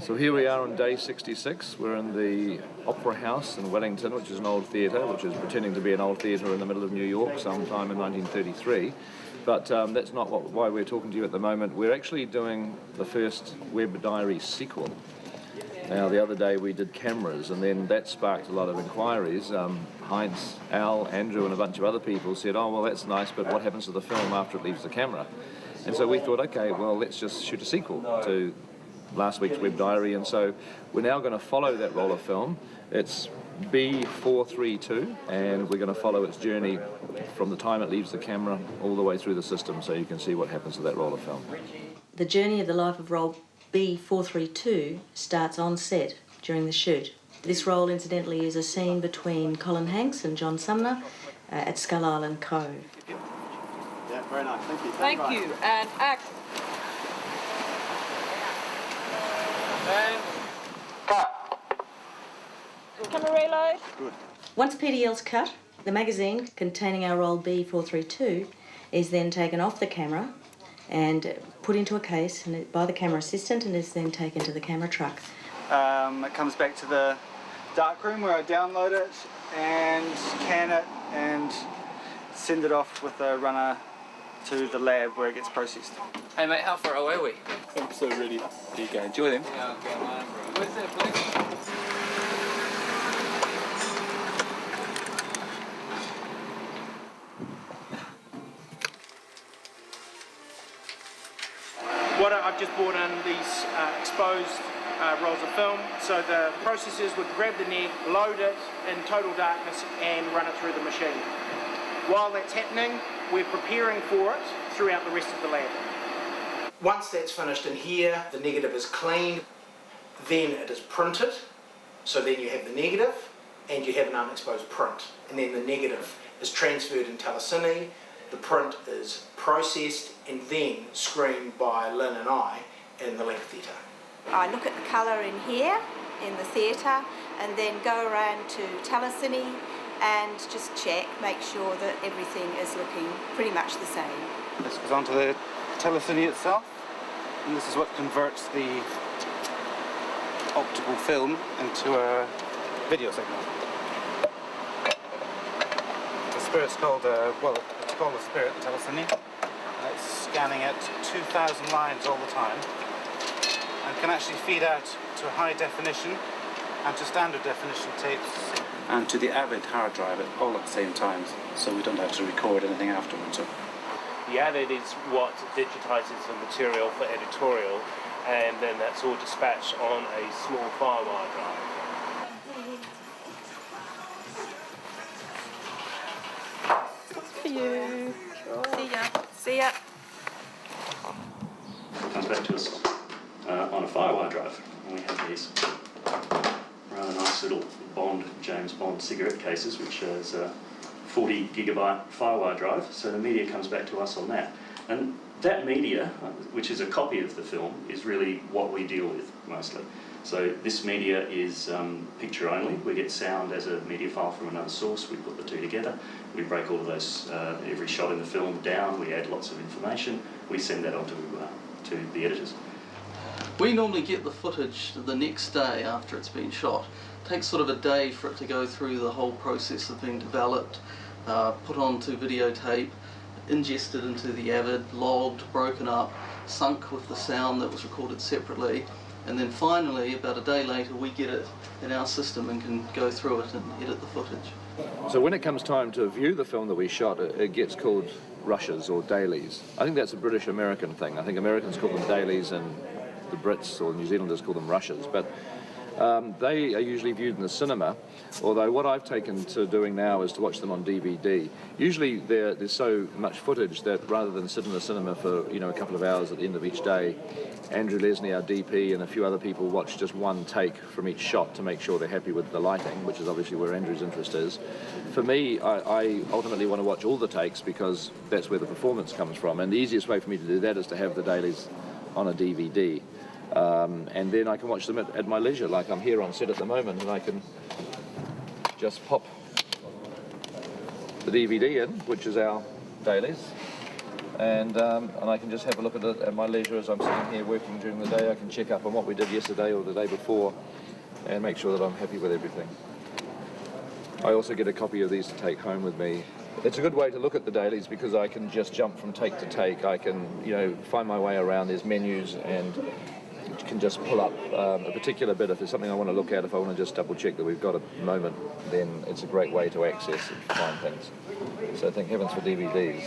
So here we are on day 66. We're in the Opera House in Wellington, which is an old theatre, which is pretending to be an old theatre in the middle of New York sometime in 1933. But that's not why we're talking to you at the moment. We're actually doing the first Web Diaries sequel. Now, the other day we did cameras, and then that sparked a lot of inquiries. Heinz, Al, Andrew, and a bunch of other people said, oh, well, that's nice, but what happens to the film after it leaves the camera? And so we thought, okay, well, let's just shoot a sequel to last week's Web Diary, and so we're now going to follow that roll of film. It's B432, and we're going to follow its journey from the time it leaves the camera all the way through the system, so you can see what happens to that roll of film. The journey of the life of roll B432 starts on set during the shoot. This roll, incidentally, is a scene between Colin Hanks and John Sumner at Skull Island Cove. Yeah, very nice. Thank you. Thank you, and action. And cut. Camera reload. Good. Once PDL's cut, the magazine containing our roll B432 is then taken off the camera and put into a case by the camera assistant and is then taken to the camera truck. It comes back to the darkroom where I download it and scan it and send it off with a runner to the lab where it gets processed. Hey mate, how far away are we? I'm so ready. There you go, enjoy them. Yeah, I'll go on, bro. Where's that place? I've just brought in these exposed rolls of film, so the processors would grab the net, load it in total darkness and run it through the machine. While that's happening, we're preparing for it throughout the rest of the lab. Once that's finished in here, the negative is cleaned, then it is printed, so then you have the negative and you have an unexposed print, and then the negative is transferred in telecine, the print is processed and then screened by Lynn and I in the lab theatre. I look at the colour in here, in the theatre, and then go around to telecine and just check, make sure that everything is looking pretty much the same. This goes onto the telecine itself, and this is what converts the optical film into a video signal. The spirit's called, it's called the spirit telecine. It's scanning at 2,000 lines all the time and can actually feed out to high definition and to standard definition tapes and to the Avid hard drive all at the same time, so we don't have to record anything afterwards. The Avid is what digitises the material for editorial, and then that's all dispatched on a small firewire drive. For you. See ya. See ya. Comes back to us on a firewire drive, and we have these rather nice little James Bond cigarette cases, which is a 40 gigabyte firewire drive, so the media comes back to us on that. And that media, which is a copy of the film, is really what we deal with mostly. So this media is picture only. We get sound as a media file from another source, we put the two together, we break all of those, every shot in the film down, we add lots of information, we send that on to the editors. We normally get the footage the next day after it's been shot. It takes sort of a day for it to go through the whole process of being developed, put onto videotape, ingested into the Avid, logged, broken up, sunk with the sound that was recorded separately, and then finally, about a day later, we get it in our system and can go through it and edit the footage. So when it comes time to view the film that we shot, it gets called rushes or dailies. I think that's a British-American thing. I think Americans call them dailies and the Brits or New Zealanders call them rushes. But they are usually viewed in the cinema, although what I've taken to doing now is to watch them on DVD. Usually there's so much footage that rather than sit in the cinema for a couple of hours at the end of each day, Andrew Lesney, our DP, and a few other people watch just one take from each shot to make sure they're happy with the lighting, which is obviously where Andrew's interest is. For me, I ultimately want to watch all the takes because that's where the performance comes from, and the easiest way for me to do that is to have the dailies on a DVD. And then I can watch them at my leisure, like I'm here on set at the moment, and I can just pop the DVD in, which is our dailies, and I can just have a look at it at my leisure as I'm sitting here working during the day. I can check up on what we did yesterday or the day before and make sure that I'm happy with everything. I also get a copy of these to take home with me. It's a good way to look at the dailies because I can just jump from take to take. I can, find my way around. There's menus and can just pull up a particular bit. If there's something I want to look at, if I want to just double check that we've got a moment, then it's a great way to access and find things. So thank heavens for DVDs.